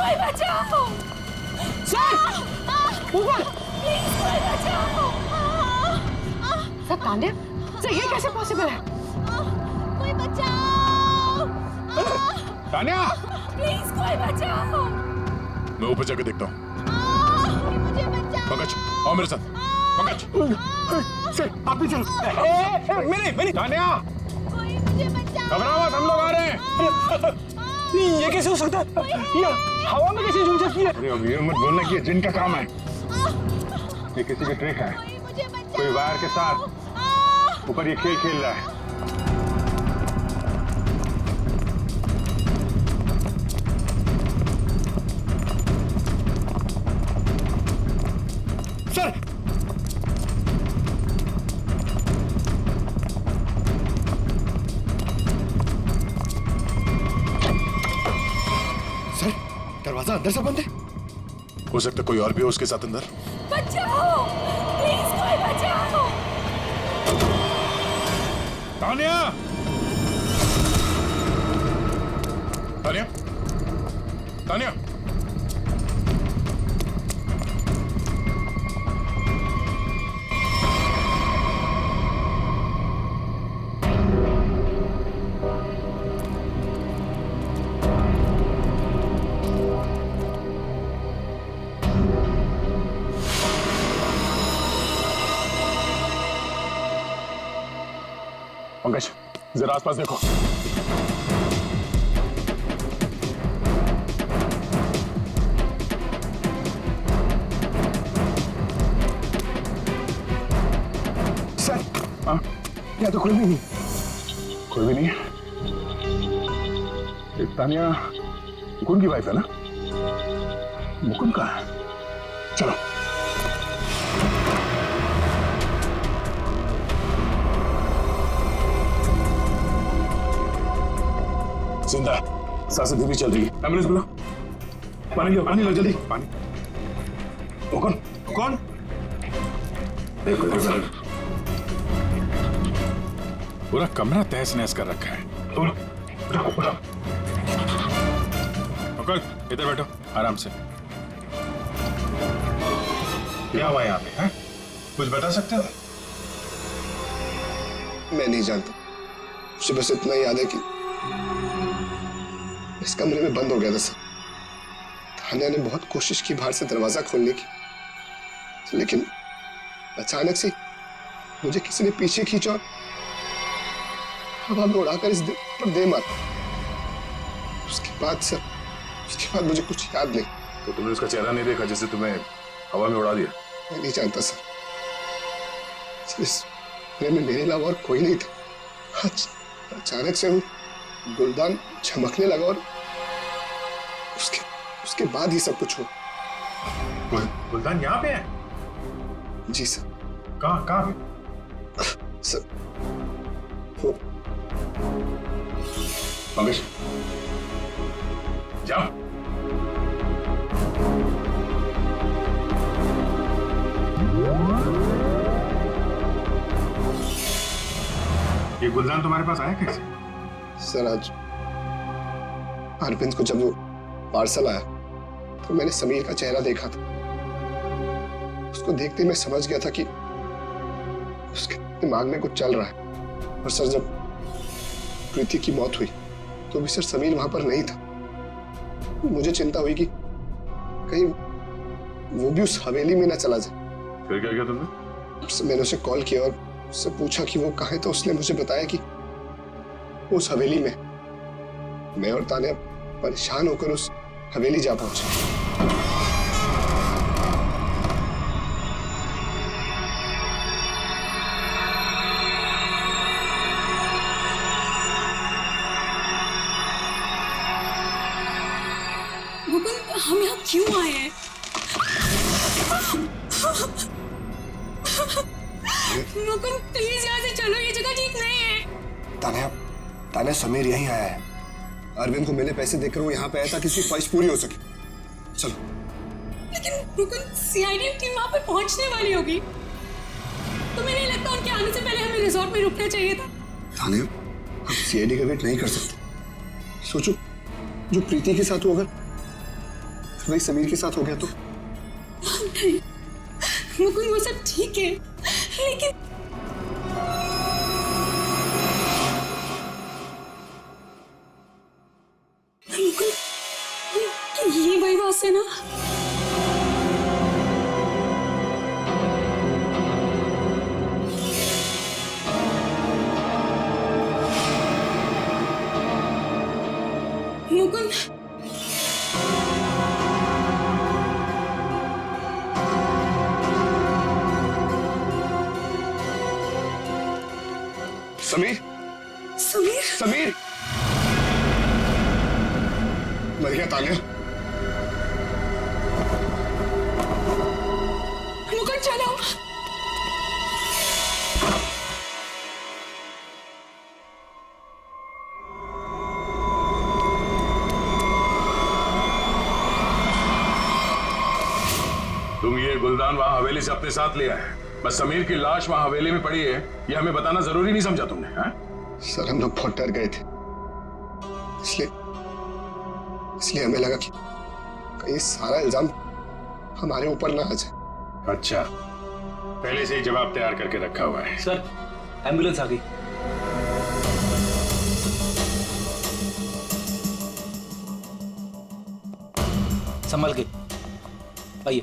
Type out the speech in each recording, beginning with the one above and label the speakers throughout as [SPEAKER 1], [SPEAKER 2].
[SPEAKER 1] कोई बचाओ।
[SPEAKER 2] सर ऊपर
[SPEAKER 1] प्लीज कोई बचाओ।
[SPEAKER 2] सर तान्या, सर ये कैसे पॉसिबल है?
[SPEAKER 1] कोई बचाओ।
[SPEAKER 3] तान्या,
[SPEAKER 1] प्लीज कोई बचाओ।
[SPEAKER 3] मैं ऊपर जाकर देखता हूँ।
[SPEAKER 1] मुझे बचाओ।
[SPEAKER 3] पंकज, आओ मेरे साथ। पंकज,
[SPEAKER 4] सर आप भी चलो। मैंने
[SPEAKER 3] तान्या,
[SPEAKER 1] कोई मुझे बचाओ।
[SPEAKER 3] घबराओ मत, हम लोग आ रहे हैं।
[SPEAKER 4] नहीं, ये कैसे हो सकता है? ये हवा में कैसे झूल सकती है?
[SPEAKER 3] अरे अब ये मत बोलना कि ये जिन का काम है। ये किसी की ट्रिक है।
[SPEAKER 1] कोई मुझे बचाओ।
[SPEAKER 3] कोई वायर के साथ ऊपर ये खेल खेल रहा है।
[SPEAKER 4] सर सर दरवाजा अंदर से बंद है।
[SPEAKER 3] हो सकता है कोई और भी हो उसके साथ अंदर।
[SPEAKER 1] बचाओ, प्लीज कोई बचाओ।
[SPEAKER 3] तान्या, तान्या, तान्या, पंकज जरा आसपास देखो।
[SPEAKER 4] सर
[SPEAKER 3] हाँ,
[SPEAKER 4] यहाँ तो कोई भी नहीं।
[SPEAKER 3] कोई भी नहीं है। ये तान्या मुकुंद की वाइफ है ना? मुकुंद कहाँ है? चलो। जिंदा है, सांसें धीमी चल रही है। एम्बुलेंस बुला। पानी लो जल्दी। पानी। मुकुंद, कौन? देखो पूरा कमरा तहस नहस कर रखा है। मुकुंद, इधर बैठो आराम से। क्या हुआ यहाँ पे? हैं? कुछ बता सकते हो?
[SPEAKER 4] मैं नहीं जानता, मुझे बस इतना याद है कि इस कमरे में बंद हो गया था सर। तान्या ने बहुत कोशिश की बाहर से दरवाजा खोलने की, लेकिन अचानक से मुझे किसी ने पीछे खींचा और हवा में उड़ाकर इस दिल पर दे मारा। उसके बाद मुझे कुछ याद नहीं।
[SPEAKER 3] तो तुमने उसका चेहरा नहीं देखा जिसे तुम्हें हवा में उड़ा दिया?
[SPEAKER 4] मैं नहीं जानता सर, इस कमरे में मेरे अलावा और कोई नहीं था। अचानक से वो गुलदान चमकने लगा और उसके बाद ही सब कुछ हुआ।
[SPEAKER 3] गुलदान यहाँ पे है?
[SPEAKER 4] जी सर।
[SPEAKER 3] कहाँ पे?
[SPEAKER 4] सर वो
[SPEAKER 3] पंकज, जाओ। ये गुलदान तुम्हारे पास आया कैसे?
[SPEAKER 4] सर आज अरविंद को जब वो पार्सल आया तो मैंने समीर का चेहरा देखा था। उसको देखते मैं समझ गया था कि उसके दिमाग में कुछ चल रहा है। और सर जब प्रीति की मौत हुई तो भी सर समीर वहां पर नहीं था। मुझे चिंता हुई कि कहीं वो भी उस हवेली में ना चला जाए।
[SPEAKER 3] फिर क्या किया तुमने?
[SPEAKER 4] मैंने उसे कॉल किया और उससे पूछा कि वो कहाँ है, तो उसने मुझे बताया कि उस हवेली में। मैं और तान्या परेशान होकर उस हवेली जा पहुंचे।
[SPEAKER 1] मुकुंद, हम यहाँ क्यों आए हैं? मुकुंद प्लीज यहाँ से चलो, ये जगह ठीक नहीं है।
[SPEAKER 4] तान्या समीर यहीं आया है। अरविंद को मैंने पैसे देकर वो यहाँ पे आया था कि उसकी ख्वाहिश पूरी हो सके। चलो।
[SPEAKER 1] लेकिन मुकुंद, सीआईडी टीम वहाँ पे पहुँचने वाली होगी। तुम्हें नहीं लगता उनके आने से पहले हमें रिजॉर्ट में रुकना चाहिए था?
[SPEAKER 4] तान्या, हम सीआईडी का वेट नहीं कर सकते। सोचो जो प्रीति के साथ हो, अगर वही समीर के साथ हो गया तो?
[SPEAKER 1] नहीं मुकुंद, वो सब ठीक है, लेकिन मुकुंद, ये वही बात है ना? मुकुंद,
[SPEAKER 4] समीर,
[SPEAKER 1] समीर,
[SPEAKER 4] समीर, मर गया तालिया।
[SPEAKER 1] मुकुंद चलो।
[SPEAKER 3] तुम ये गुलदान वहां हवेली से अपने साथ लिया है, बस समीर की लाश वहां हवेली में पड़ी है ये हमें बताना जरूरी नहीं समझा तुमने? हाँ?
[SPEAKER 4] सर हम लोग बहुत डर गए थे, इसलिए हमें लगा कि कहीं सारा इल्जाम हमारे ऊपर ना आ जाए।
[SPEAKER 3] अच्छा, पहले से ही जवाब तैयार करके रखा हुआ है।
[SPEAKER 5] सर एम्बुलेंस आ गई। संभल के आइए।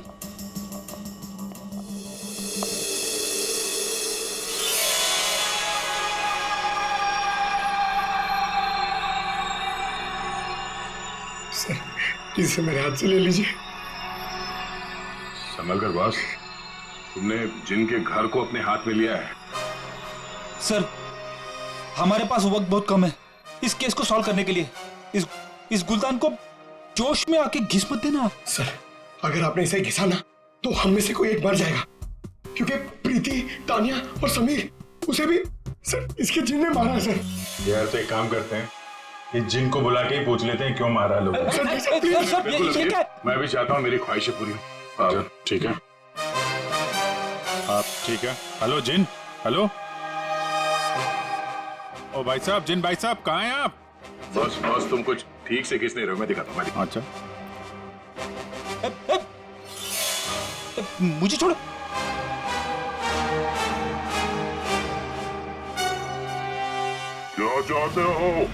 [SPEAKER 4] सर इसे मेरे हाथ से ले लीजिए।
[SPEAKER 3] संभल कर बॉस, तुमने जिनके घर को अपने हाथ में लिया है।
[SPEAKER 5] सर हमारे पास वक्त बहुत कम है इस केस को सॉल्व करने के लिए। इस गुलदान को जोश में आके घिस मत देना।
[SPEAKER 4] सर अगर आपने इसे घिसा ना तो हम में से कोई एक मर जाएगा, क्योंकि प्रीति, तानिया और समीर, उसे भी सर इसके जिन ने मारा है। सर
[SPEAKER 3] यार तो एक काम करते हैं, इस जिन को बुला के ही पूछ लेते हैं क्यों मारा लोग।
[SPEAKER 5] सर ये क्या?
[SPEAKER 3] मैं भी चाहता हूँ मेरी ख्वाहिशें पूरी हो। ठीक है,
[SPEAKER 6] आप ठीक है? हेलो जिन, हेलो। ओ भाई साहब, जिन भाई साहब कहाँ हैं आप?
[SPEAKER 3] बॉस बॉस तुम कुछ ठीक से किस नहीं रहे हो, मैं दिखाता हूँ।
[SPEAKER 6] अच्छा
[SPEAKER 5] मुझे छोड़ो।
[SPEAKER 3] क्या चाहते हो?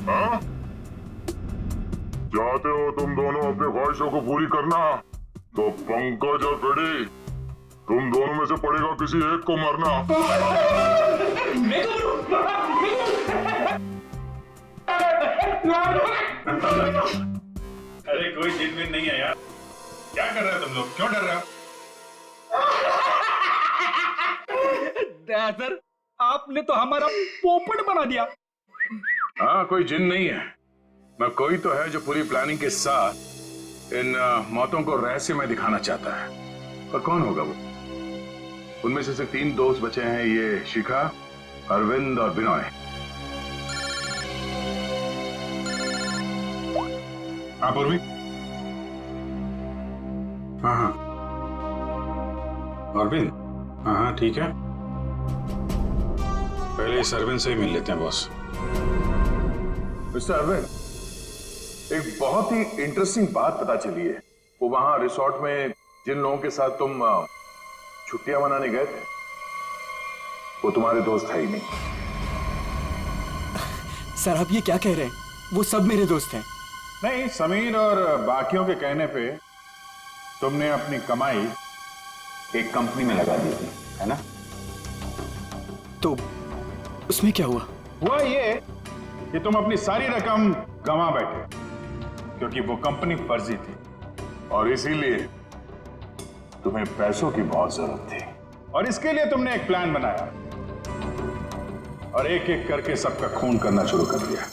[SPEAKER 3] हाँ? चाहते हो तुम दोनों अपनी ख्वाहिशों को पूरी करना? तो पंकज और फ्रेडी, तुम दोनों में से पड़ेगा किसी एक को मरना।
[SPEAKER 6] अरे कोई जिन विन नहीं है यार। क्या कर रहे हो तुम लोग? क्यों डर रहे हो?
[SPEAKER 5] सर आपने तो हमारा पोपट बना दिया।
[SPEAKER 3] हाँ कोई जिन नहीं है, मैं कोई तो है जो पूरी प्लानिंग के साथ इन मौतों को रहस्य में दिखाना चाहता है। पर कौन होगा वो? उनमें से सिर्फ 3 दोस्त बचे हैं, ये शिखा, अरविंद और बिनॉय।
[SPEAKER 6] हाँ पूर्वी। हाँ हाँ अरविंद, हाँ हाँ ठीक है। पहले इस अरविंद से ही मिल लेते हैं बॉस।
[SPEAKER 3] मिस्टर अरविंद, एक बहुत ही इंटरेस्टिंग बात पता चली है। वो वहां रिसोर्ट में जिन लोगों के साथ तुम छुट्टियां मनाने गए थे, वो तुम्हारे दोस्त है ही नहीं।
[SPEAKER 7] सर आप ये क्या कह रहे हैं? वो सब मेरे दोस्त हैं।
[SPEAKER 6] नहीं, समीर और बाकियों के कहने पे तुमने अपनी कमाई एक कंपनी में लगा दी थी, है ना?
[SPEAKER 7] तो उसमें क्या हुआ?
[SPEAKER 6] हुआ ये कि तुम अपनी सारी रकम गंवा बैठे, क्योंकि वो कंपनी फर्जी थी
[SPEAKER 3] और इसीलिए तुम्हें पैसों की बहुत जरूरत थी।
[SPEAKER 6] और इसके लिए तुमने एक प्लान बनाया और एक एक करके सबका खून करना शुरू कर दिया।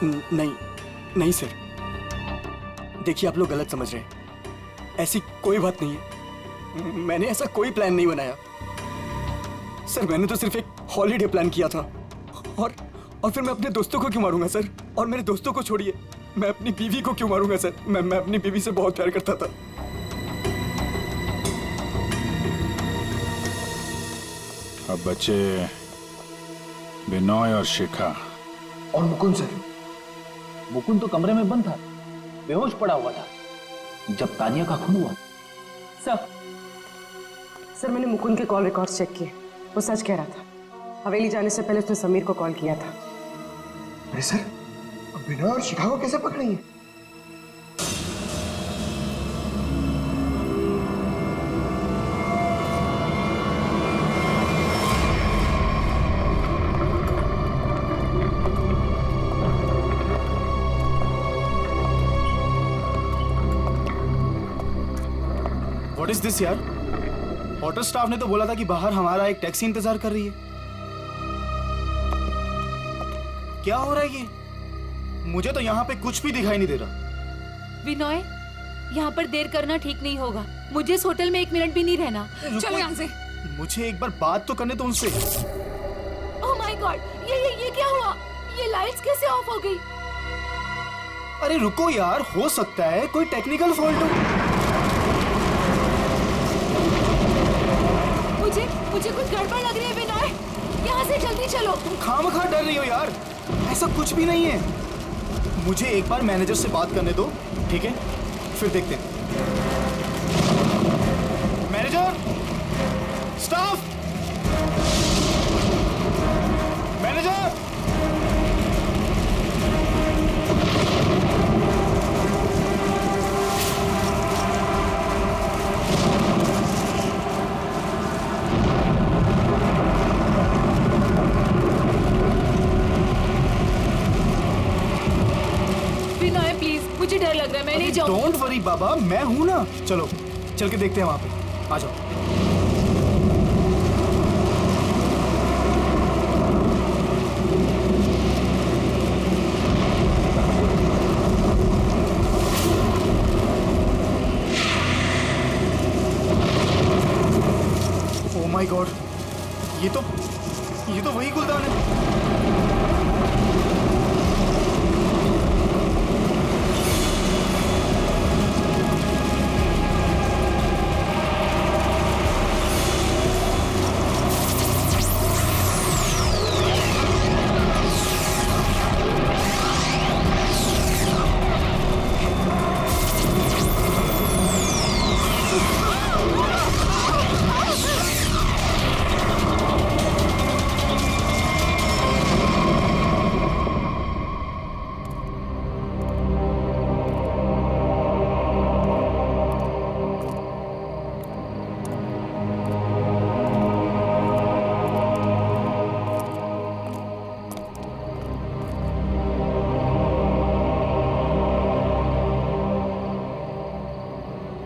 [SPEAKER 7] नहीं नहीं सर, देखिए आप लोग गलत समझ रहे हैं। ऐसी कोई बात नहीं है, मैंने ऐसा कोई प्लान नहीं बनाया। सर मैंने तो सिर्फ एक हॉलीडे प्लान किया था। और फिर मैं अपने दोस्तों को क्यों मारूंगा सर? और मेरे दोस्तों को छोड़िए, मैं अपनी बीवी को क्यों मारूंगा सर? मैं अपनी बीवी से बहुत प्यार करता था।
[SPEAKER 6] अब बचे बिनॉय और शिखा।
[SPEAKER 7] और मुकुंद सर,
[SPEAKER 8] मुकुंद तो कमरे में बंद था, बेहोश पड़ा हुआ था जब तानिया का खून हुआ।
[SPEAKER 2] सर मैंने मुकुंद के कॉल रिकॉर्ड्स चेक किए, वो सच कह रहा था। हवेली जाने से पहले उसने समीर को कॉल किया था।
[SPEAKER 4] अरे सर, बिना और शिकागो कैसे पकड़ी है?
[SPEAKER 7] व्हाट इज दिस यार? होटल स्टाफ ने तो बोला था कि बाहर हमारा एक टैक्सी इंतजार कर रही है। क्या हो रहा है ये? मुझे तो यहाँ पे कुछ भी दिखाई नहीं दे रहा।
[SPEAKER 9] विनय, यहाँ पर देर करना ठीक नहीं होगा। मुझे इस होटल में 1 मिनट भी नहीं रहना।
[SPEAKER 1] चलो यहाँ से।
[SPEAKER 7] मुझे एक बार बात तो करने दो उनसे।
[SPEAKER 9] ओह माय गॉड, ये क्या हुआ? ये लाइट्स कैसे ऑफ हो गई?
[SPEAKER 7] अरे रुको यार, हो सकता है कोई टेक्निकल फॉल्ट हो।
[SPEAKER 9] मुझे कुछ गड़बड़ लग रही है विनय, यहाँ से जल्दी चलो।
[SPEAKER 7] तुम खामखा डर रही हो यार, ऐसा कुछ भी नहीं है। मुझे एक बार मैनेजर से बात करने दो, ठीक है? फिर देखते हैं। Manager, staff, manager.
[SPEAKER 9] मुझे डर लग रहा है, मैं नहीं जाऊंगी।
[SPEAKER 7] डोंट वरी बाबा, मैं हूं ना। चलो चल के देखते हैं वहां पे। आ जाओ। ओह माय गॉड, ये तो वही गुलदान है।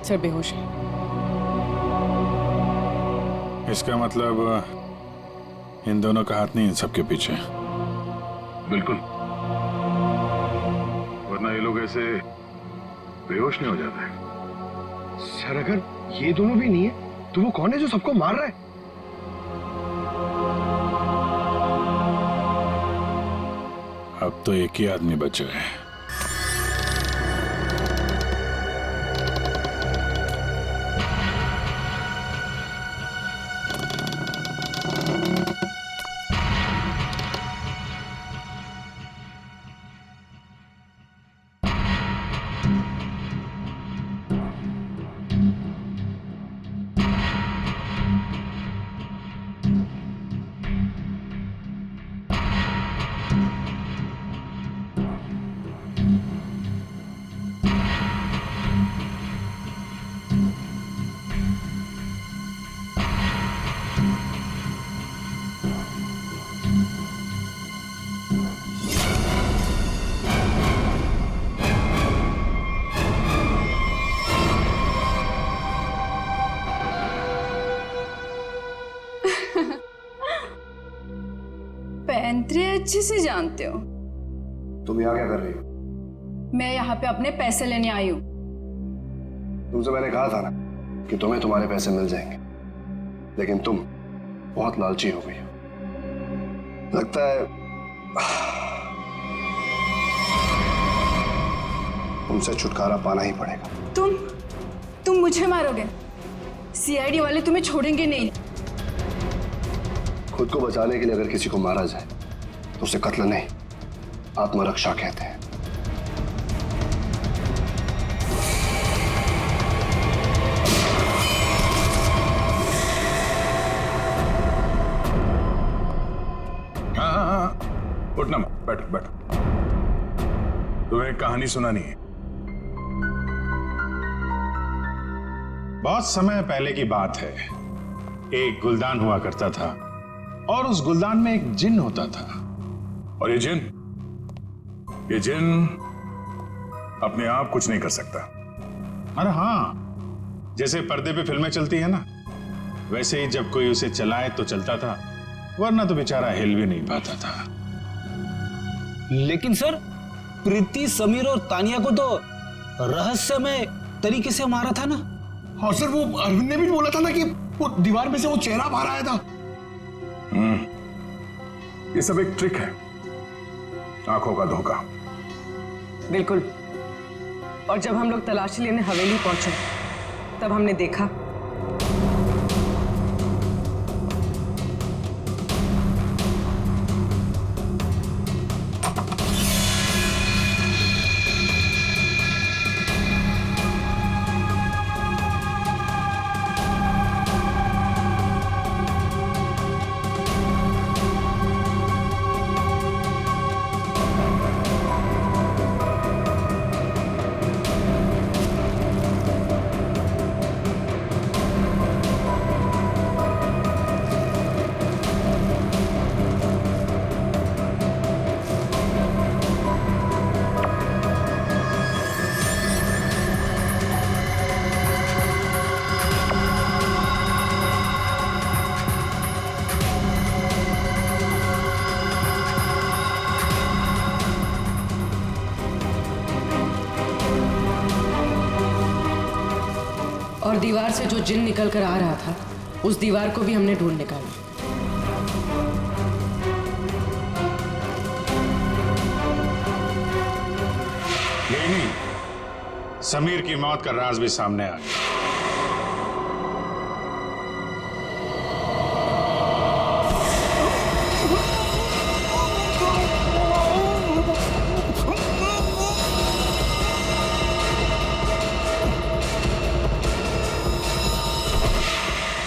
[SPEAKER 2] सर बेहोश है।
[SPEAKER 6] इसका मतलब इन दोनों का हाथ नहीं इन सबके पीछे।
[SPEAKER 3] बिल्कुल, वरना ये लोग ऐसे बेहोश नहीं हो जाते।
[SPEAKER 4] सर अगर ये दोनों भी नहीं है तो वो कौन है जो सबको मार रहा है?
[SPEAKER 6] अब तो एक ही आदमी बचा है।
[SPEAKER 10] पैंतरे अच्छे से जानते हो।
[SPEAKER 4] तुम यहाँ क्या कर रही हो?
[SPEAKER 10] मैं यहाँ पे अपने पैसे लेने आई हूँ।
[SPEAKER 4] तुमसे मैंने कहा था ना कि तुम्हें तुम्हारे पैसे मिल जाएंगे, लेकिन तुम बहुत लालची हो गई हो। लगता है तुमसे छुटकारा पाना ही पड़ेगा।
[SPEAKER 10] तुम मुझे मारोगे? सीआईडी वाले तुम्हें छोड़ेंगे नहीं।
[SPEAKER 4] खुद को बचाने के लिए अगर किसी को मारा जाए तो उसे कत्ल नहीं, आत्मरक्षा कहते हैं।
[SPEAKER 3] उठना मत, बैठो बैठो। तुम्हें एक कहानी सुनानी है।
[SPEAKER 6] बहुत समय पहले की बात है। एक गुलदान हुआ करता था और उस गुलदान में एक जिन होता था।
[SPEAKER 3] और ये जिन अपने आप कुछ नहीं कर सकता।
[SPEAKER 6] अरे हाँ, जैसे पर्दे पे फिल्में चलती है ना, वैसे ही जब कोई उसे चलाए तो चलता था, वरना तो बेचारा हिल भी नहीं पाता था।
[SPEAKER 5] लेकिन सर, प्रीति, समीर और तानिया को तो रहस्यमय तरीके से मारा था ना।
[SPEAKER 4] हाँ सर, वो अरविंद ने भी बोला था ना कि वो दीवार में से वो चेहरा बाहर आया था।
[SPEAKER 3] ये सब एक ट्रिक है, आंखों का धोखा।
[SPEAKER 2] बिल्कुल। और जब हम लोग तलाशी लेने हवेली पहुंचे तब हमने देखा और दीवार से जो जिन निकल कर आ रहा था, उस दीवार को भी हमने ढूंढ निकाला।
[SPEAKER 6] यही नहीं, समीर की मौत का राज भी सामने आ गया।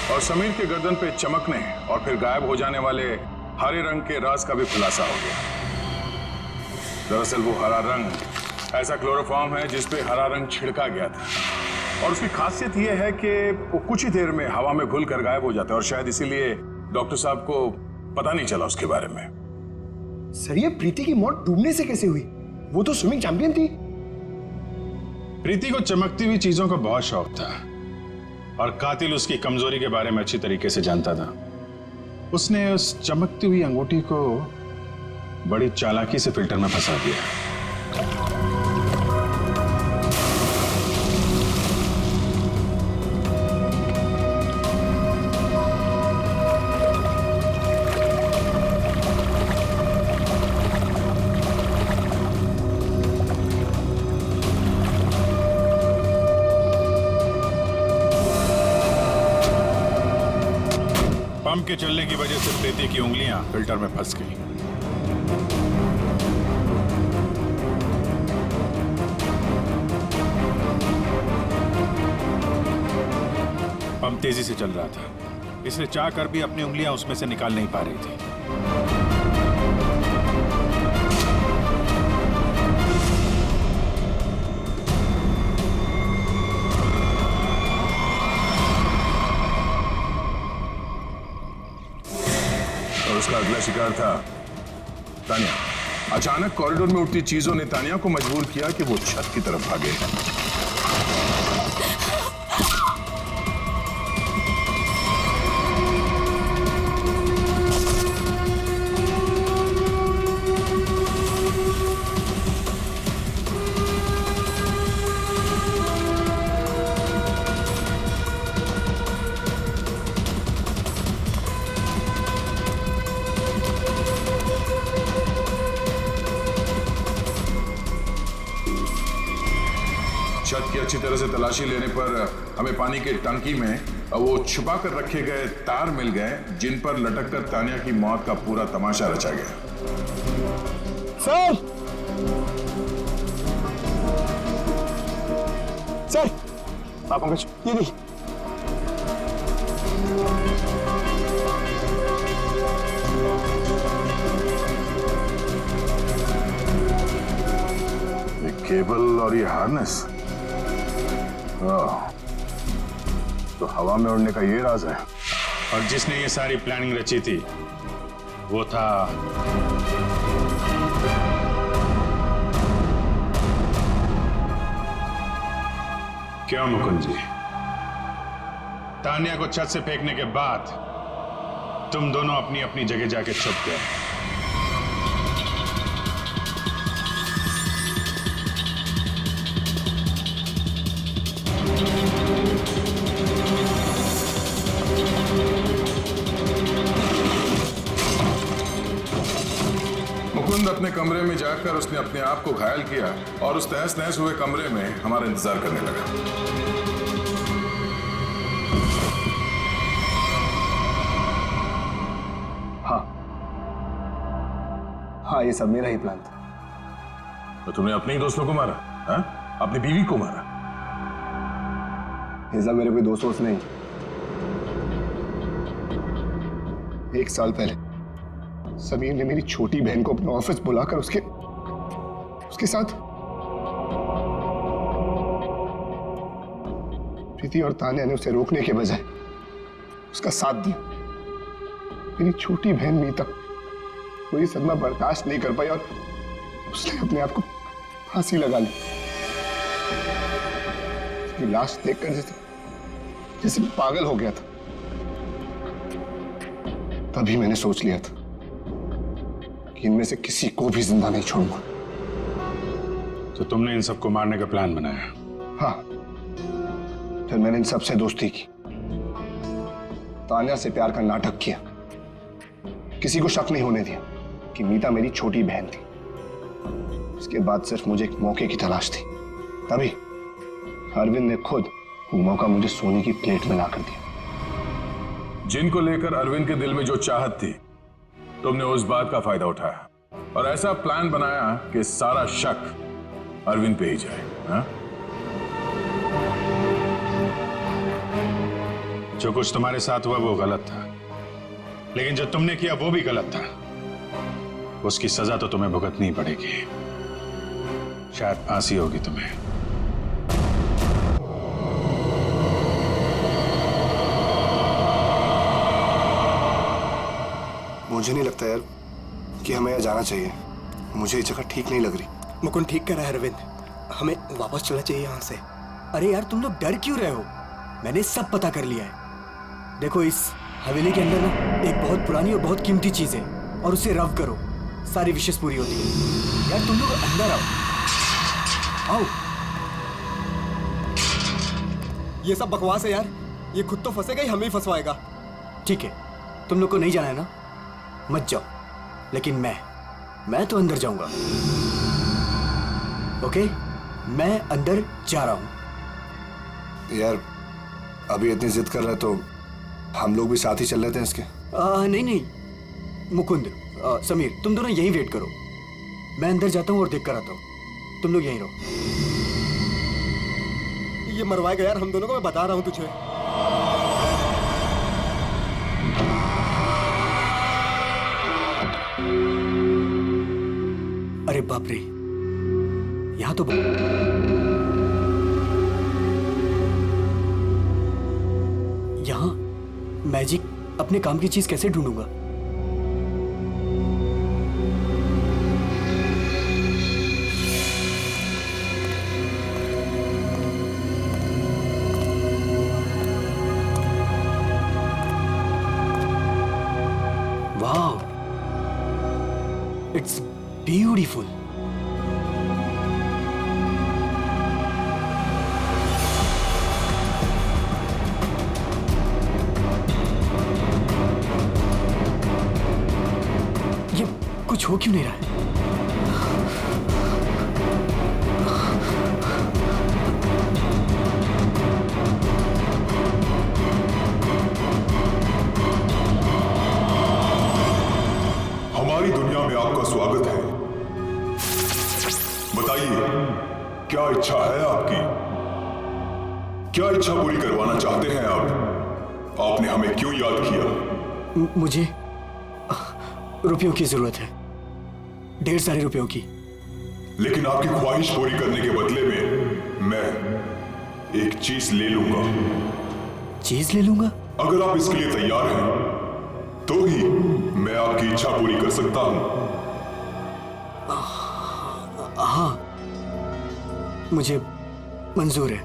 [SPEAKER 3] और समीर के गर्दन पे चमकने और फिर गायब हो जाने वाले हरे रंग के राज का भी खुलासा हो गया। दरअसल वो हरा रंग ऐसा क्लोरोफॉर्म है जिस पे हरा रंग छिड़का गया था, और उसकी खासियत यह है कि वो कुछ ही देर में हवा में घुल कर गायब हो जाता है, और शायद इसीलिए डॉक्टर साहब को पता नहीं चला उसके बारे में।
[SPEAKER 4] सर, ये प्रीति की मौत डूबने से कैसे हुई? वो तो स्विमिंग चैंपियन थी।
[SPEAKER 6] प्रीति को चमकती हुई चीजों का बहुत शौक था और कातिल उसकी कमजोरी के बारे में अच्छी तरीके से जानता था। उसने उस चमकती हुई अंगूठी को बड़ी चालाकी से फिल्टर में फंसा दिया। पंप के चलने की वजह से प्रीति की उंगलियां फिल्टर में फंस गई। पंप तेजी से चल रहा था, इसलिए चाहकर भी अपनी उंगलियां उसमें से निकाल नहीं पा रही थी।
[SPEAKER 3] और उसका अगला शिकार था तानिया। अचानक कॉरिडोर में उठती चीजों ने तानिया को मजबूर किया कि वो छत की तरफ भागे। छत की अच्छी तरह से तलाशी लेने पर हमें पानी के टंकी में वो छुपा कर रखे गए तार मिल गए, जिन पर लटक कर तानिया की मौत का पूरा तमाशा रचा गया।
[SPEAKER 7] सर, सर, आप पंकज, ये नहीं।
[SPEAKER 3] केबल और ये हार्नेस, तो हवा में उड़ने का ये राज है।
[SPEAKER 6] और जिसने ये सारी प्लानिंग रची थी वो था क्यों मुकुंद जी? तानिया को छत से फेंकने के बाद तुम दोनों अपनी अपनी जगह जाके छुप गए।
[SPEAKER 3] मुकुंद अपने कमरे में जाकर उसने अपने आप को घायल किया और उस तहस नहस हुए कमरे में हमारा इंतजार करने लगा।
[SPEAKER 4] हाँ, ये सब मेरा ही प्लान था।
[SPEAKER 3] तो तुमने अपने ही दोस्तों को मारा? हा? अपनी बीवी को मारा?
[SPEAKER 4] ये सब मेरे कोई दोस्त नहीं। 1 साल पहले समीर ने मेरी छोटी बहन को अपने ऑफिस बुलाकर उसके साथ प्रीति और तान्या ने उसे रोकने के बजाय उसका साथ दिया। मेरी छोटी बहन मीता वो ये सदमा बर्दाश्त नहीं कर पाई और उसने अपने आप को फांसी लगा ली। उसकी लाश देखकर जैसे पागल हो गया था। तभी मैंने सोच लिया था कि इनमें से किसी को भी जिंदा नहीं छोड़ूंगा।
[SPEAKER 6] तो तुमने इन सबको मारने का प्लान बनाया?
[SPEAKER 4] हाँ, फिर मैंने इन सबसे दोस्ती की, तान्या से प्यार का नाटक किया, किसी को शक नहीं होने दिया कि मीता मेरी छोटी बहन थी। इसके बाद सिर्फ मुझे एक मौके की तलाश थी। तभी अरविंद ने खुद वो मौका मुझे सोने की प्लेट में लाकर दिया।
[SPEAKER 3] जिनको लेकर अरविंद के दिल में जो चाहत थी, तुमने उस बात का फायदा उठाया और ऐसा प्लान बनाया कि सारा शक अरविंद पे ही जाए। हा?
[SPEAKER 6] जो कुछ तुम्हारे साथ हुआ वो गलत था, लेकिन जो तुमने किया वो भी गलत था। उसकी सजा तो तुम्हें भुगतनी पड़ेगी। शायद फांसी होगी तुम्हें।
[SPEAKER 4] मुझे नहीं लगता यार कि हमें यहाँ जाना चाहिए। मुझे ये जगह ठीक नहीं लग रही।
[SPEAKER 7] मुकुंद ठीक कर रहा है अरविंद, हमें वापस चलना चाहिए यहाँ से। अरे यार तुम लोग डर क्यों रहे हो? मैंने सब पता कर लिया है। देखो इस हवेली के अंदर ना एक बहुत पुरानी और बहुत कीमती चीज है और उसे रव करो, सारी विशेष पूरी होती है। यार तुम लोग अंदर आओ। ये सब बकवास है यार, ये खुद तो फंसेगा ही हमें ही फंसवाएगा। ठीक है, तुम लोग को नहीं जाना है ना, मत जाओ, लेकिन मैं तो अंदर जाऊंगा। ओके, मैं अंदर जा रहा हूं।
[SPEAKER 4] यार अभी इतनी जिद कर रहे तो हम लोग भी साथ ही चल लेते हैं इसके।
[SPEAKER 7] नहीं मुकुंद, समीर, तुम दोनों यहीं वेट करो। मैं अंदर जाता हूँ और देख कर आता हूँ। तुम लोग यहीं रहो। ये मरवाएगा यार हम दोनों को, मैं बता रहा हूँ तुझे। अरे बाप रे, यहाँ तो यहाँ मैजिक अपने काम की चीज कैसे ढूंढूंगा? वाह, इट्स ब्यूटीफुल। ये कुछ हो क्यों नहीं रहा है?
[SPEAKER 11] हमारी दुनिया में आपका स्वागत है। बताइए, क्या इच्छा है आपकी? क्या इच्छा पूरी करवाना चाहते हैं आप? आपने हमें क्यों याद किया?
[SPEAKER 7] मुझे रुपयों की जरूरत है, ढेर सारे रुपयों की।
[SPEAKER 11] लेकिन आपकी ख्वाहिश पूरी करने के बदले में मैं एक चीज ले लूंगा।
[SPEAKER 7] चीज ले लूंगा?
[SPEAKER 11] अगर आप इसके लिए तैयार हैं तो ही मैं आपकी इच्छा पूरी कर सकता हूं।
[SPEAKER 7] हाँ, मुझे मंजूर है।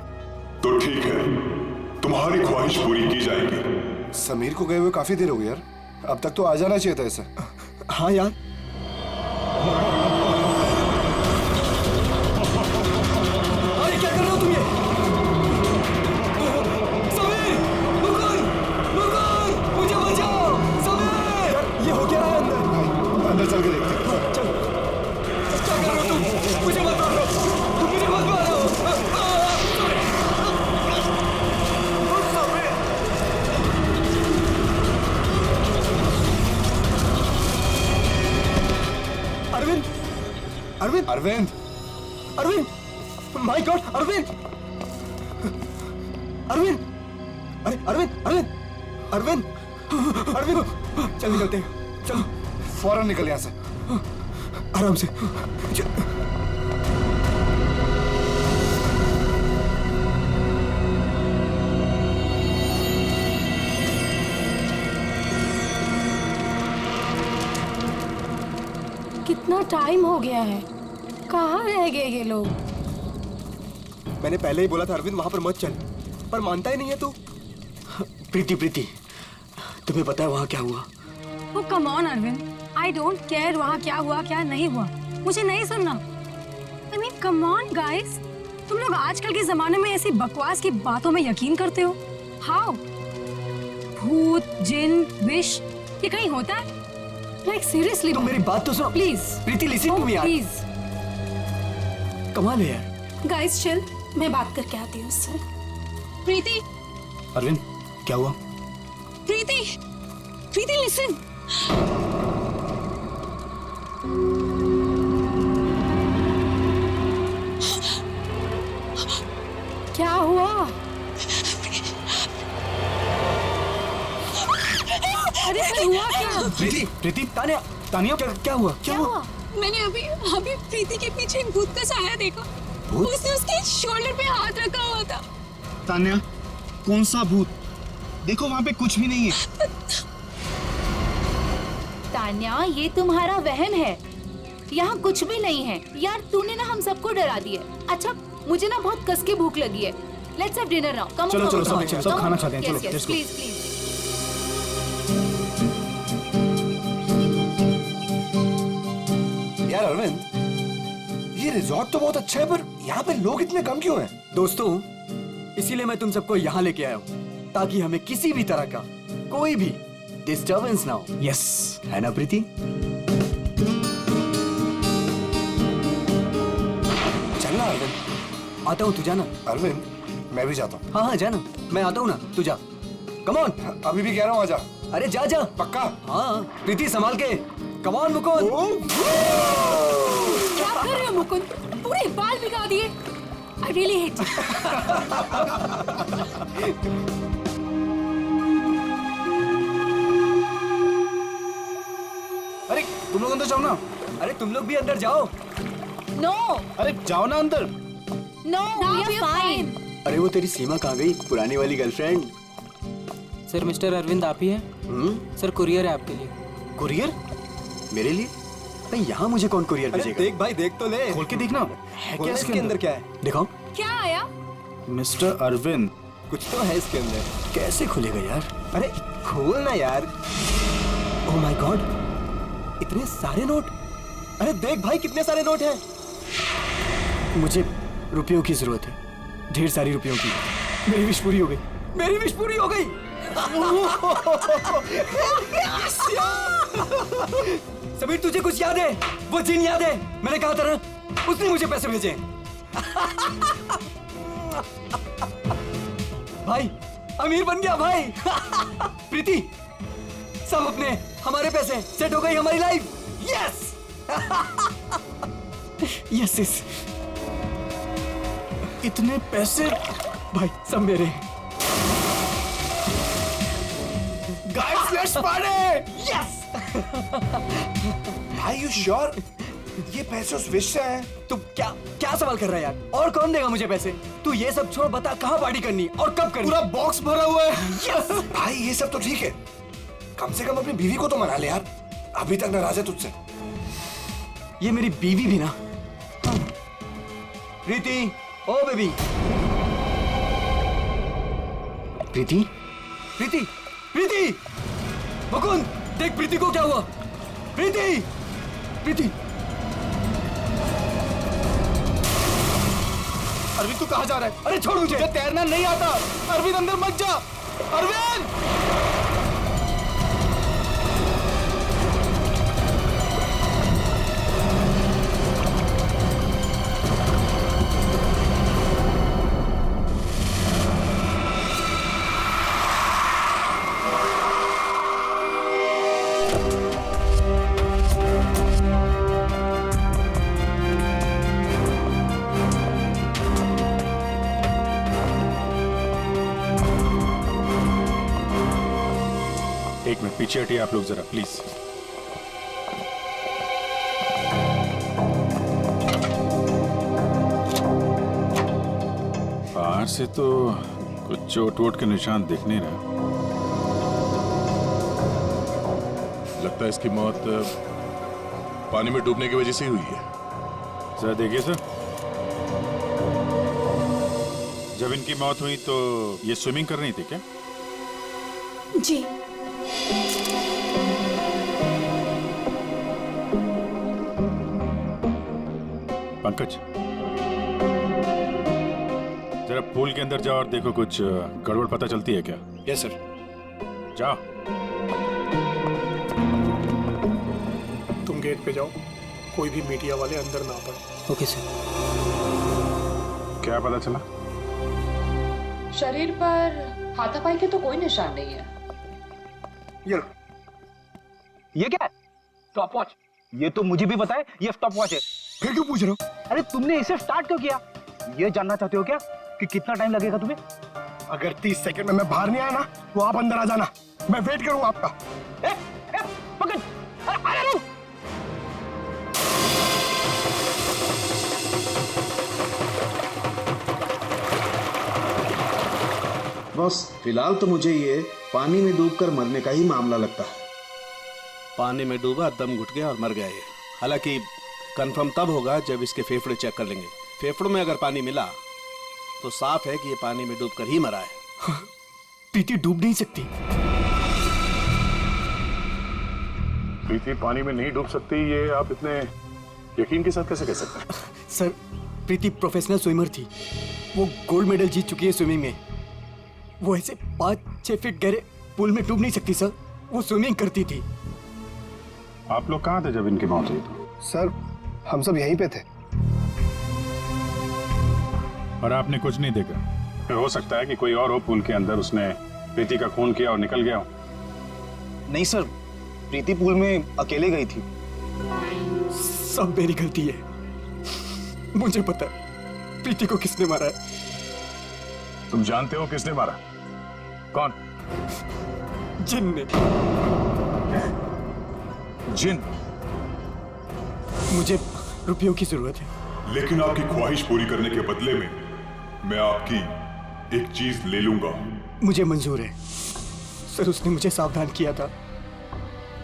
[SPEAKER 11] तो ठीक है, तुम्हारी ख्वाहिश पूरी की जाएगी।
[SPEAKER 4] समीर को गए हुए काफी देर हो गई यार, अब तक तो आ जाना चाहिए था इसे।
[SPEAKER 7] हाँ यार, अरे क्या कर रहे हो तुम ये? समीर, मुकुंद, मुकुंद, मुझे बचाओ! समीर! ये हो क्या रहा है अंदर?
[SPEAKER 4] अंदर चल के देखते हैं।
[SPEAKER 7] चल, क्या कर रहे हो तुम? मुझे मत मारो! मुझे मत मारो! अरविंद! अरविंद!
[SPEAKER 4] अरविंद!
[SPEAKER 7] अरविंद! My god! अरविंद! अरविंद! अरे अरविंद! अरविंद! अरविंद! अरविंद! चल निकलते हैं, चलो
[SPEAKER 4] फौरन निकल यहाँ से।
[SPEAKER 7] आराम से।
[SPEAKER 9] कितना टाइम हो गया है, कहाँ रह गए ये लोग?
[SPEAKER 7] मैंने पहले ही बोला था अरविंद वहां पर मत चल, पर मानता ही नहीं है तू। प्रीति, प्रीति, तुम्हें पता है वहां क्या हुआ?
[SPEAKER 1] Oh, come on, Arvind. I don't care वहाँ क्या हुआ क्या नहीं हुआ, मुझे नहीं सुनना। I mean, come on, guys। तुम लोग आजकल के जमाने में ऐसी बकवास की बातों में यकीन करते हो? How? भूत, जिन, विश, ये कहीं होता है? Like seriously?
[SPEAKER 7] तुम मेरी बात तो सुनो
[SPEAKER 1] please.
[SPEAKER 7] Preeti, listen to me यार।
[SPEAKER 1] प्लीज।
[SPEAKER 7] कमाल है यार।
[SPEAKER 1] गाइस चिल, मैं बात करके आती हूँ उससे। प्रीति,
[SPEAKER 7] अरविंद, क्या हुआ?
[SPEAKER 1] प्रीति, प्रीति लिसन। क्या हुआ? अरे हुआ क्या?
[SPEAKER 7] प्रीति, प्रीति, तानिया, तानिया, क्या हुआ?
[SPEAKER 1] क्या हुआ? मैंने अभी प्रीति के पीछे एक भूत का साया देखा। उसने उसके शोल्डर पे हाथ रखा हुआ था।
[SPEAKER 12] तान्या, कौन सा भूत? देखो वहाँ पे कुछ भी नहीं है।
[SPEAKER 9] तान्या, ये तुम्हारा वहम है, यहाँ कुछ भी नहीं है। यार तूने ना हम सबको डरा दिया। अच्छा, मुझे ना बहुत कस के भूख लगी है। Let's have dinner now. Come
[SPEAKER 7] चलो, चलो, सब खाना खाते हैं। चलो, let's go।
[SPEAKER 9] Please please.
[SPEAKER 4] यार अरविंद, ये रिजॉर्ट तो बहुत अच्छा है, पर यहाँ पे लोग इतने कम क्यों हैं?
[SPEAKER 7] दोस्तों, इसीलिए मैं तुम सबको यहाँ लेके आया हूँ, ताकि हमें किसी भी तरह का कोई भी डिस्टर्बेंस ना हो। यस, है ना प्रीति?
[SPEAKER 4] चलना अरविंद।
[SPEAKER 7] आता हूँ, तू जाना।
[SPEAKER 4] अरविंद, मैं भी जाता हूँ।
[SPEAKER 7] हाँ हाँ, जाना, मैं आता हूँ ना, तू जा। Come on.
[SPEAKER 4] अभी भी कह रहा हूँ, आजा।
[SPEAKER 7] अरे जा जा।
[SPEAKER 4] पक्का?
[SPEAKER 7] हाँ, प्रीति संभाल के। Come on Mukund.
[SPEAKER 1] क्या कर रहे हो मुकुंद? पूरे बाल भिगा दिए। I really hate you।
[SPEAKER 12] अरे तुम लोग अंदर जाओ ना।
[SPEAKER 7] अरे तुम लोग भी अंदर जाओ।
[SPEAKER 9] नो
[SPEAKER 12] अरे जाओ ना अंदर।
[SPEAKER 9] No, we are fine.
[SPEAKER 7] अरे वो तेरी सीमा कहाँ गई, पुरानी वाली गर्लफ्रेंड?
[SPEAKER 13] सर, मिस्टर अरविंद आप ही हैं? सर, कुरियर है आपके लिए।
[SPEAKER 7] कुरियर? मेरे लिए? नहीं, यहाँ मुझे कौन कुरियर भेजेगा? देख भाई, देख तो ले।
[SPEAKER 12] खोल के देखना
[SPEAKER 7] है क्या इसके अंदर? क्या है? दिखाओ।
[SPEAKER 1] क्या आया?
[SPEAKER 12] मिस्टर अरविंद,
[SPEAKER 7] कुछ तो है इसके अंदर। कैसे खुलेगा यार? अरे खोल ना यार। ओह माय गॉड, इतने सारे नोट। अरे देख भाई, कितने सारे नोट हैं। मुझे रुपयों की जरूरत है, ढेर सारी रुपयों की। मेरी विश पूरी हो गई, मेरी विश पूरी हो गई। समीर, तुझे कुछ याद है? वो जिन याद है? मैंने कहा था ना, उसने मुझे पैसे भेजे। भाई, अमीर बन गया भाई। प्रीति, सब अपने, हमारे पैसे, सेट हो गई हमारी लाइफ। Yes yes yes.
[SPEAKER 12] इतने पैसे?
[SPEAKER 7] भाई सब मेरे।
[SPEAKER 12] Guys, let's party.
[SPEAKER 7] Yes.
[SPEAKER 4] Are you sure?
[SPEAKER 12] ये पैसे उस विश से आए हैं।
[SPEAKER 7] तू क्या क्या सवाल कर रहा है यार? और कौन देगा मुझे पैसे? तू ये सब छोड़, बता कहाँ पार्टी करनी और कब करनी?
[SPEAKER 12] पूरा बॉक्स भरा हुआ है।
[SPEAKER 7] यस
[SPEAKER 12] भाई ये सब तो ठीक है, कम से कम अपनी बीवी को तो मना ले यार, अभी तक नाराज है तुझसे।
[SPEAKER 7] ये मेरी बीवी भी ना। प्रीति, ओ बेबी। प्रीति, प्रीति, प्रीति, मुकुंद देख प्रीति को क्या हुआ। प्रीति, प्रीति।
[SPEAKER 12] अरविंद तू कहाँ जा रहा है?
[SPEAKER 7] अरे छोड़ मुझे,
[SPEAKER 12] तैरना नहीं आता। अरविंद अंदर मत जा। अरविंद!
[SPEAKER 6] एक मिनट पीछे हटिए आप लोग जरा प्लीज। बाहर से तो कुछ चोट वोट के निशान दिख नहीं रहा।
[SPEAKER 3] लगता है इसकी मौत पानी में डूबने की वजह से ही हुई है।
[SPEAKER 6] जरा देखिए सर, जब इनकी मौत हुई तो ये स्विमिंग कर रही थी क्या?
[SPEAKER 10] जी।
[SPEAKER 6] पंकज, जरा पूल के अंदर जाओ और देखो कुछ गड़बड़ पता चलती है क्या?
[SPEAKER 12] Yes sir.
[SPEAKER 6] जाओ।
[SPEAKER 12] तुम गेट पे जाओ, कोई भी मीडिया वाले अंदर ना पाए।
[SPEAKER 13] Okay sir.
[SPEAKER 6] क्या पता चला?
[SPEAKER 14] शरीर पर हाथापाई के तो कोई निशान नहीं है।
[SPEAKER 8] ये क्या है? Stop watch. ये तो मुझे भी पता है ये स्टॉप वॉच है।
[SPEAKER 12] फिर क्यों पूछ रहे हो?
[SPEAKER 8] अरे तुमने इसे स्टार्ट क्यों किया? ये जानना चाहते हो क्या कि कितना टाइम लगेगा तुम्हें?
[SPEAKER 12] अगर 30 सेकंड में मैं बाहर नहीं आया ना तो आप अंदर आ जाना, मैं वेट करूंगा आपका।
[SPEAKER 8] पकड़! अरे रुक!
[SPEAKER 15] बस फिलहाल तो मुझे ये पानी में डूबकर मरने का ही मामला लगता है।
[SPEAKER 16] पानी में डूबा, दम घुट गया और मर गया ये। हालांकि कंफर्म तब होगा जब इसके फेफड़े चेक कर लेंगे। फेफड़ों में अगर पानी मिला तो साफ है कि ये पानी में डूबकर ही मरा है।
[SPEAKER 7] प्रीति डूब नहीं सकती।
[SPEAKER 3] प्रीति पानी में नहीं डूब सकती, ये आप इतने यकीन के साथ कैसे कह सकते हैं?
[SPEAKER 7] सर, प्रीति प्रोफेशनल स्विमर थी। वो गोल्ड मेडल जीत चुकी है स्विमिंग में। वो ऐसे 5-6 फीट गहरे पूल में डूब नहीं सकती सर, वो स्विमिंग करती थी।
[SPEAKER 6] आप लोग कहाँ थे जब इनकी मौत हुई?
[SPEAKER 4] सर, हम सब यहीं पे थे।
[SPEAKER 6] और आपने कुछ नहीं देखा? फिर हो सकता है कि कोई और हो पूल के अंदर, उसने प्रीति का खून किया और निकल गया हो।
[SPEAKER 12] नहीं सर, प्रीति पूल में अकेले गई थी।
[SPEAKER 7] सब मेरी गलती है। मुझे पता है प्रीति को किसने मारा है।
[SPEAKER 3] तुम जानते हो किसने मारा? कौन?
[SPEAKER 7] जिन ने।
[SPEAKER 3] जिन?
[SPEAKER 7] मुझे रुपयों की जरूरत है।
[SPEAKER 11] लेकिन आपकी ख्वाहिश पूरी करने के बदले में मैं आपकी एक चीज ले लूंगा।
[SPEAKER 7] मुझे मंजूर है सर। उसने मुझे सावधान किया था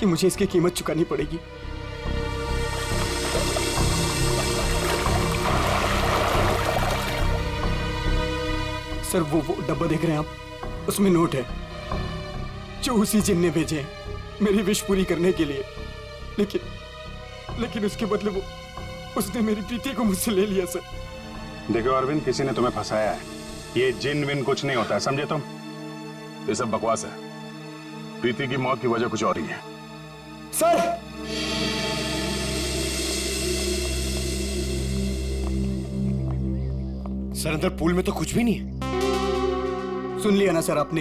[SPEAKER 7] कि मुझे इसकी कीमत चुकानी पड़ेगी। सर, वो डब्बा देख रहे हैं आप, उसमें नोट है जो उसी जिन ने भेजे हैं मेरी विश पूरी करने के लिए। लेकिन उसके बदले उसने मेरी प्रीति को मुझसे ले लिया सर।
[SPEAKER 6] देखो अरविंद, किसी ने तुम्हें फंसाया है। ये जिन विन कुछ नहीं होता है, समझे तुम?
[SPEAKER 3] ये सब बकवास है। प्रीति की मौत की वजह कुछ और ही है।
[SPEAKER 7] सर,
[SPEAKER 12] सर अंदर पूल में तो कुछ भी नहीं है।
[SPEAKER 7] सुन लिया ना सर आपने?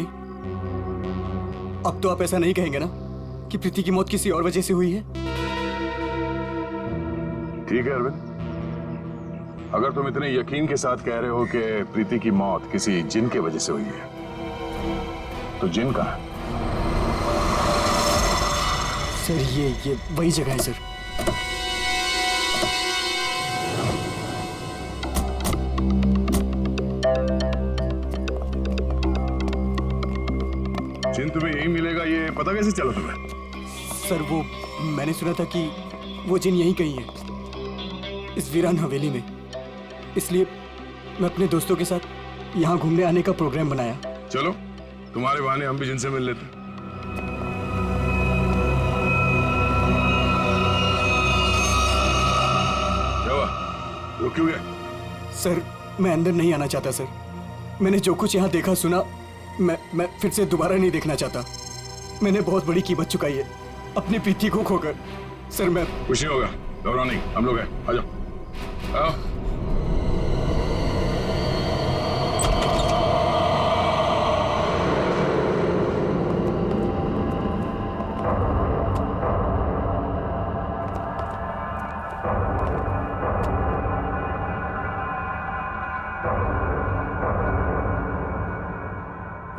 [SPEAKER 7] अब तो आप ऐसा नहीं कहेंगे ना कि प्रीति की मौत किसी और वजह से हुई है?
[SPEAKER 3] ठीक है अरविंद, अगर तुम इतने यकीन के साथ कह रहे हो कि प्रीति की मौत किसी जिन के वजह से हुई है, तो जिन कहाँ है?
[SPEAKER 7] सर, ये वही जगह है सर।
[SPEAKER 3] जिन तुम्हें यही मिलेगा ये पता कैसे चला तुम्हें?
[SPEAKER 7] सर वो मैंने सुना था कि वो जिन यहीं कहीं है, इस वीरान हवेली में। इसलिए मैं अपने दोस्तों के साथ यहाँ घूमने आने का प्रोग्राम बनाया।
[SPEAKER 3] चलो तुम्हारे बहाने हम भी जिनसे मिल लेते। क्या हुआ? रुक क्यों गए?
[SPEAKER 7] सर मैं अंदर नहीं आना चाहता सर। मैंने जो कुछ यहाँ देखा सुना मैं फिर से दोबारा नहीं देखना चाहता। मैंने बहुत बड़ी कीमत चुकाई है अपनी प्रीति को खोकर। सर मैं
[SPEAKER 3] कुछ नहीं होगा, घबराओ नहीं, हम लोग हैं, आ जाओ। आओ।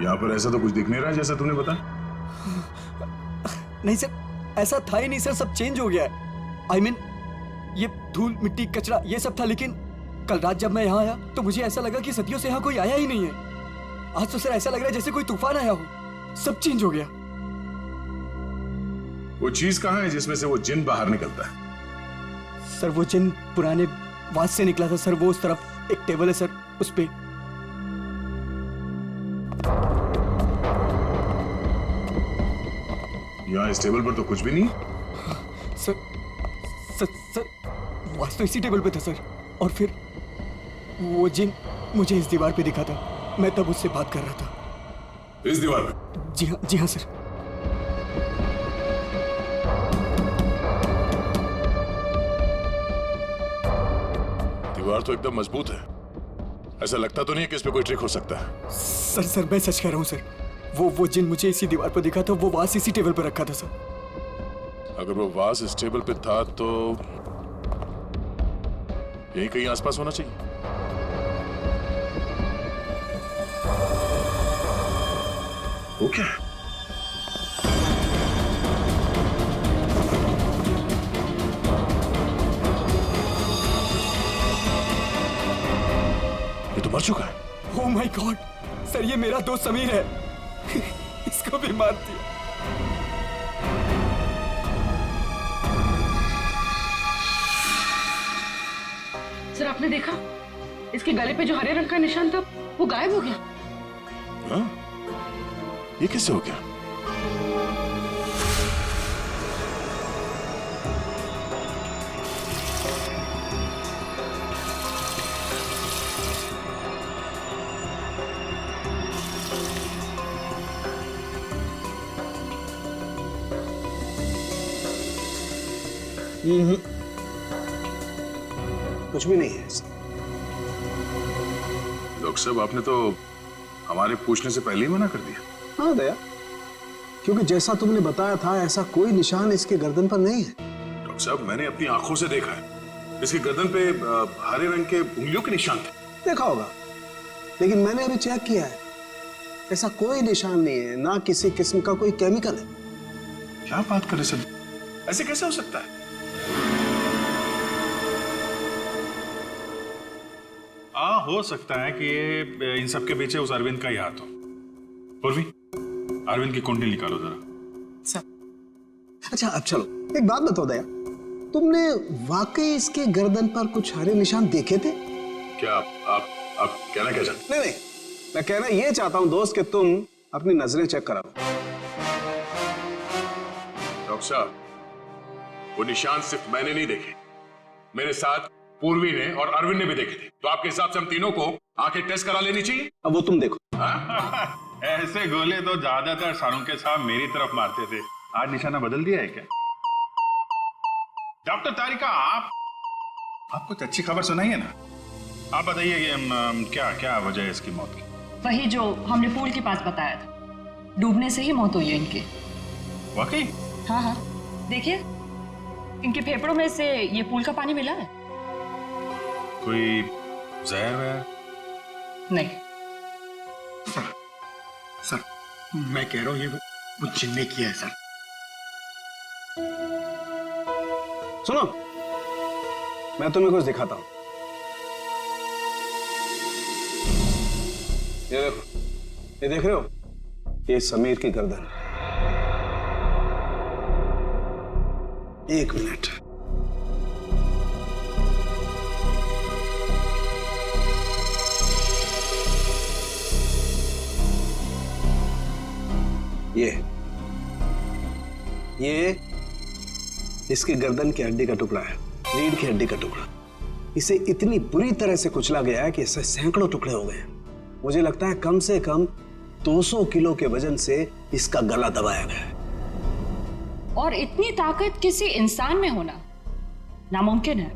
[SPEAKER 3] यहाँ पर ऐसा तो कुछ दिख नहीं रहा जैसा तुमने बताया।
[SPEAKER 7] नहीं सर, ऐसा था ही नहीं सर, सब चेंज हो गया है। I mean, ये धूल मिट्टी कचरा ये सब था, लेकिन कल रात जब मैं यहाँ आया तो मुझे ऐसा लगा कि सदियों से यहाँ कोई आया ही नहीं है। आज तो सर ऐसा लग रहा है जैसे कोई तूफान आया हो, सब चेंज हो गया।
[SPEAKER 3] वो चीज कहाँ है जिसमें से वो जिन बाहर निकलता है?
[SPEAKER 7] सर वो जिन पुराने वास से निकला था सर। वो उस तरफ एक टेबल है सर, उस पे।
[SPEAKER 3] यहाँ इस टेबल पर तो कुछ भी नहीं।
[SPEAKER 7] सर वास तो इसी टेबल पे था सर। और फिर वो जिन मुझे इस दीवार पे दिखा था। मैं तब उससे बात कर रहा था।
[SPEAKER 3] इस दीवार पे?
[SPEAKER 7] जी हाँ सर।
[SPEAKER 3] दीवार तो एकदम मजबूत है, ऐसा लगता तो नहीं है कि इस पे कोई ट्रिक हो सकता है।
[SPEAKER 7] सर मैं सच कह रहा हूँ सर। वो जिन मुझे इसी दीवार पर दिखा था, वो वास इसी टेबल पर रखा था सर।
[SPEAKER 3] अगर वो वास इस टेबल पे था तो यही कहीं आसपास होना चाहिए। वो क्या है? ये तो मर चुका है।
[SPEAKER 7] ओह माय गॉड सर, ये मेरा दोस्त समीर है। इसको भी मार दिया।
[SPEAKER 14] सर आपने देखा इसके गले पे जो हरे रंग का निशान था वो गायब हो गया।
[SPEAKER 3] हाँ? ये कैसे हो गया?
[SPEAKER 15] कुछ भी नहीं है ऐसा।
[SPEAKER 3] डॉक्टर साहब आपने तो हमारे पूछने से पहले ही मना कर दिया।
[SPEAKER 15] हाँ दया, क्योंकि जैसा तुमने बताया था ऐसा कोई निशान इसके गर्दन पर नहीं है।
[SPEAKER 3] डॉक्टर साहब मैंने अपनी आंखों से देखा है, इसकी गर्दन पे हरे रंग के उंगलियों के निशान थे।
[SPEAKER 15] देखा होगा, लेकिन मैंने अभी चेक किया है, ऐसा कोई निशान नहीं है, ना किसी किस्म का कोई केमिकल है।
[SPEAKER 3] क्या बात कर रहे सर, ऐसे कैसे हो सकता है?
[SPEAKER 6] हो सकता है कि ये इन सब के पीछे उस अरविंद का ही हाथ हो। पूर्वी, अरविंद की कुंडली निकालो जरा।
[SPEAKER 15] अच्छा अब चलो एक बात बताओ दया, तुमने वाकई इसके गर्दन पर कुछ हरे निशान देखे थे?
[SPEAKER 3] क्या आप कहना क्या चाहते?
[SPEAKER 15] नहीं, मैं कहना ये चाहता हूं दोस्त कि तुम अपनी नजरें चेक करा लो।
[SPEAKER 3] डॉक्टर साहब वो निशान सिर्फ मैंने नहीं देखे, मेरे साथ पूर्वी ने और अरविंद ने भी देखे थे। तो आपके हिसाब से हम तीनों को आंखें टेस्ट करा लेनी चाहिए।
[SPEAKER 15] अब वो तुम देखो।
[SPEAKER 6] ऐसे गोले तो ज्यादातर सारुंके साहब मेरी तरफ मारते थे, आज निशाना बदल दिया है क्या? डॉक्टर तारिका आप कुछ अच्छी खबर सुनाइए ना। आप बताइए कि क्या वजह है इसकी मौत की?
[SPEAKER 14] वही जो हमने पूल के पास बताया था, डूबने से ही मौत हुई है इनकी।
[SPEAKER 6] वाकई?
[SPEAKER 14] हाँ देखिए इनके फेफड़ों में से ये पूल का पानी मिला है।
[SPEAKER 6] कोई जहर वहर?
[SPEAKER 14] नहीं
[SPEAKER 7] सर मैं कह रहा हूँ ये वो जिन ने किया है सर।
[SPEAKER 15] सुनो, मैं तुम्हें कुछ दिखाता हूं। ये देखो, ये देख रहे हो? ये समीर की गर्दन। एक मिनट। ये इसकी गर्दन की हड्डी का टुकड़ा है, रीढ़ की हड्डी का टुकड़ा। इसे इतनी बुरी तरह से कुचला गया है कि इससे सैकड़ों टुकड़े हो गए। मुझे लगता है कम से कम 200 किलो के वजन से इसका गला दबाया गया है।
[SPEAKER 14] और इतनी ताकत किसी इंसान में होना नामुमकिन है।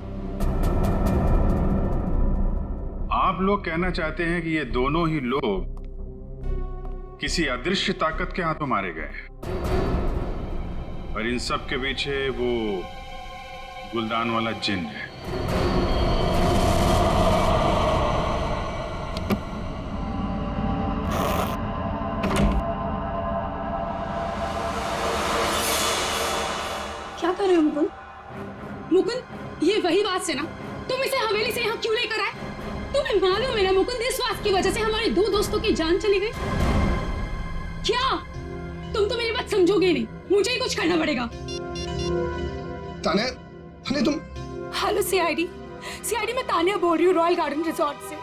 [SPEAKER 6] आप लोग कहना चाहते हैं कि ये दोनों ही लोग किसी अदृश्य ताकत के हाथों मारे गए, और इन सब के पीछे वो गुलदान वाला जिन है।
[SPEAKER 10] क्या कर रहे हो मुकुंद? मुकुंद, ये वही बात से ना तुम इसे हवेली से यहाँ क्यों लेकर आए? तुम्हें मालूम है ना मुकुंद, इस बात की वजह से हमारे 2 दोस्तों की जान चली गई। क्या तुम तो मेरी बात समझोगे नहीं, मुझे ही कुछ करना पड़ेगा।
[SPEAKER 4] तान्या, तान्या तुम।
[SPEAKER 10] हेलो सीआईडी मैं तान्या बोल रही हूँ रॉयल गार्डन रिजॉर्ट से।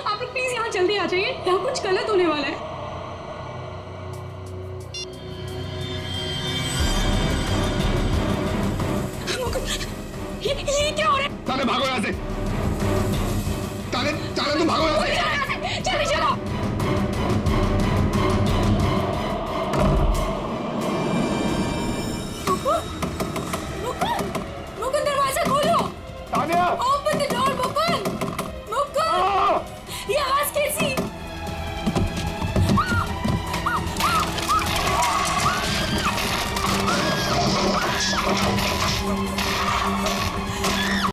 [SPEAKER 10] आप लोग प्लीज यहाँ जल्दी आ जाइए, यहाँ कुछ गलत होने वाला है। ये क्या हो रहा है?
[SPEAKER 4] तान्या भागो यहाँ से। तान्या तुम भागो यहाँ से।
[SPEAKER 10] चलिए